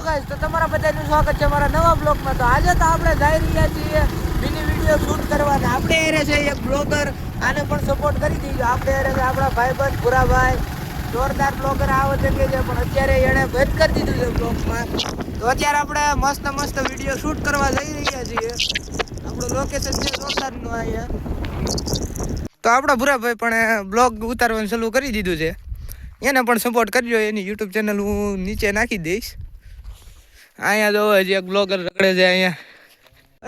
Guys, તો તમારા બધાનું સ્વાગત છે અમારા નવા બ્લોગમાં. તો આજે તો આપણે જઈ રહ્યા છીએ મિની વિડીયો શૂટ કરવાના. આપણે એરે છે એક બ્લોગર, આને પણ સપોર્ટ કરી દીધો. આપણે એરે છે આપણા ભાઈબંધ ભૂરાભાઈ, જોરદાર બ્લોગર આ વખતે કે છે, પણ અત્યારે એણે બંધ કરી દીધું છે બ્લોગમાં. તો અત્યારે આપણે મસ્ત મસ્ત વિડીયો શૂટ કરવા જઈ રહ્યા છીએ. આપણું લોકેશન છે જોરદારનું અહીંયા. તો આપણા ભૂરાભાઈ પણ બ્લોગ ઉતારવાનું ચાલુ કરી દીધું છે. એને પણ સપોર્ટ કરજો. એની યુટ્યુબ ચેનલ હું નીચે નાખી દઈશ. અહીંયા જો હજી એક બ્લોગર રખડે છે અહીંયા.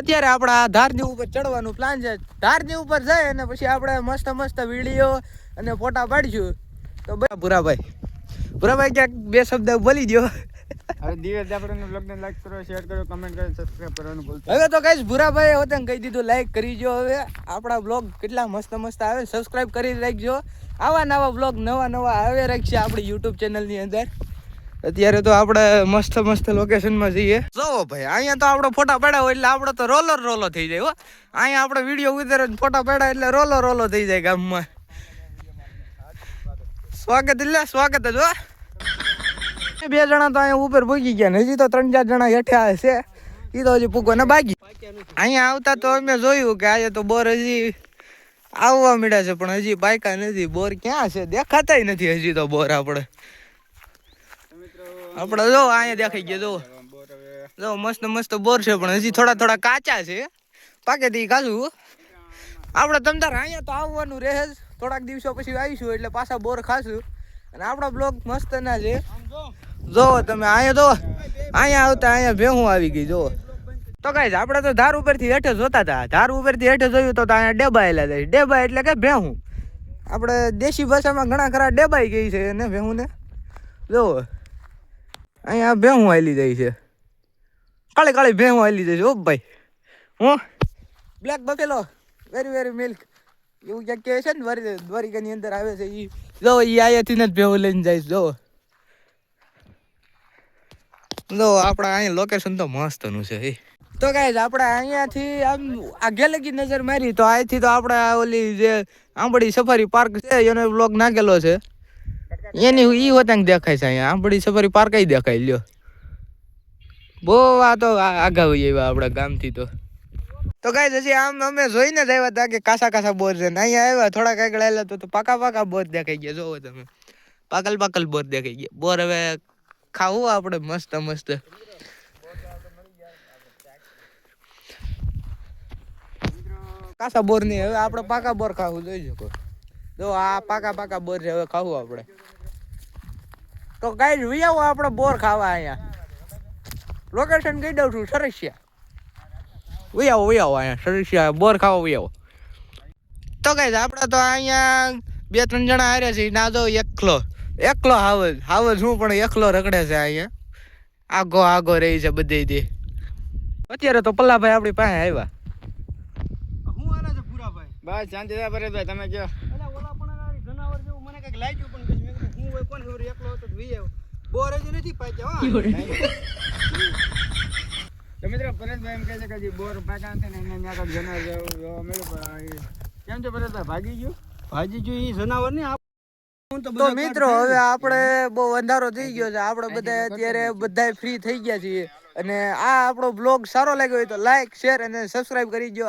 અત્યારે આપણા ધારની ઉપર ચડવાનું પ્લાન છે. ધારની ઉપર જાય અને પછી આપણે મસ્ત મસ્ત વિડીયો અને ફોટા પાડીશું. તો ભૂરાભાઈ ક્યાંક બે શબ્દ બોલી દો. હવે દિવસ આપણને બ્લોગને લાઈક કરો, શેર કરો, કમેન્ટ કરો, સબસ્ક્રાઇબ કરવાનું ભૂલતા. હવે તો કઈશ ભૂરાભાઈ હોતે કહી દીધું લાઈક કરી જો. હવે આપણા બ્લોગ કેટલા મસ્ત મસ્ત આવે, સબસ્ક્રાઇબ કરી રાખજો. આવા નવા બ્લોગ નવા આવે રાખશે આપણી યુટ્યુબ ચેનલની અંદર. અત્યારે તો આપણે મસ્ત મસ્ત લોકેશનમાં જઈએ. જોવો ભાઈ, અહીંયા તો આપણે ફોટા પાડ્યા હોય એટલે આપણે તો રોલો થઈ જાય હો. અહીંયા આપણે વિડીયો ઉતારે ફોટા પાડ્યા એટલે રોલો થઈ જાય ગામમાં. સ્વાગત જ હો. બે જણા તો અહીંયા ઉપર પૂગી ગયા ને હજી તો 3-4 જણા હેઠા છે. એ તો હજી પૂગવાના બાકી. અહીંયા આવતા તો અમે જોયું કે આજે તો બોર હજી આવવા મળ્યા છે, પણ હજી પાયકા નથી. બોર ક્યાં છે? દેખાતાય નથી હજી તો બોર. આપણે જો અહીંયા દેખાઈ ગયા. જો મસ્ત મસ્ત બોર છે, પણ હજી થોડા કાચા છે. પાકે થી કાચું. આપણે તમતાર અહીંયા તો આવવાનું રહે જ. થોડાક દિવસો પછી આવીશું એટલે પાછા બોર ખાશું. અને આપણા બ્લોગ મસ્ત ના છે. જો તમે અહીંયા જો અહીંયા આવતા અહીંયા ભેહું આવી ગઈ. જો તો ગાઈસ, આપણે તો ધાર ઉપરથી હેઠે જોતા હતા. ધાર ઉપરથી હેઠે જોયું તો અહીંયા ડેબાયેલા જાય. ડેબા એટલે કે ભેહું. આપણે દેશી ભાષામાં ઘણા ખરા ડેબાઈ ગઈ છે એને ભેહું ને. જો અહીંયા ભેહું હાલી જાય છે. કાળી ભેહું હાલી જાય છે. ઓ ભાઈ, હું બ્લેક બફેલો વેરી મિલ્ક એવું ક્યાંક કહે છે ને, દ્વારિકાની અંદર આવે છે. એ જો એ અહીંયાથી જ ભેહું લઈને જાય. જો આપણા અહીંયા લોકેશન તો મસ્તનું છે. તો ગાઈસ, આપણે અહીંયાથી આમ આગે લગી નજર મારી તો અહીંથી તો આપણે ઓલી જે આંબડી સફારી પાર્ક છે એનો બ્લોગ નાખેલો છે. એની ઈ હોતાંગ દેખાય છે. અહીંયા આંબડી સફારી પાર્ક જ દેખાય. લ્યો બહુ આ તો આગા હોય એવા આપણા ગામથી. તો ગાઈસ, હજી આમ અમે જોઈને જ આવ્યા હતા કે કાસા બોર છે ને અહીંયા આવ્યા થોડાક આગળ આવેલા તો પાકા બોર દેખાઈ ગયા. જોવો તમે, પાકલ બોર દેખાઈ ગયા. બોર હવે ખાવું આપણે મસ્ત. કાસા બોર ની હવે આપણે પાકા બોર ખાવું જોઈ શકો. જો આ પાકા બોર છે, હવે ખાવું આપણે. તો ગાઈસ, વિયાવો આપણે બોર ખાવા. અહીંયા લોકેશન કહી દઉં છું, સરસિયા. વિયાવો અહીંયા સરસિયા બોર ખાવા વિયાવો. તો ગાઈસ, આપણે તો અહીંયા 2-3 જણા હારે છે. ના જો એકલો હાવજ હું પણ એકલો રખડે છે અહીંયા. આગો રહી છે બધી. અત્યારે તો પલ્લાભાઈ આપણી પાસે આવ્યા. બસ શાંતિ થાય પરેશભાઈ, તમે કહો. ઓલા પણ જનાવર જેવું મને કઈક લાગ્યું, પણ હું હોય કોણ ખબર એકલો હતો વી આવ્યો. બોર જ નથી પાક્યા. તો મિત્રો પરેશભાઈ એમ કહે છે કે હજી બોર પાકા નથી ને એને ત્યાં જનાવર જોવા મળ્યું. કેમ છે પરેશભાઈ, ભાગી ગયું એ જનાવર ને. તો મિત્રો, હવે આપણે બહુ અંધારો થઈ ગયો છે. આપણે બધા અત્યારે બધા ફ્રી થઈ ગયા છીએ. અને આ આપણો બ્લોગ સારો લાગ્યો હોય તો લાઈક, શેર અને સબસ્ક્રાઇબ કરી દો.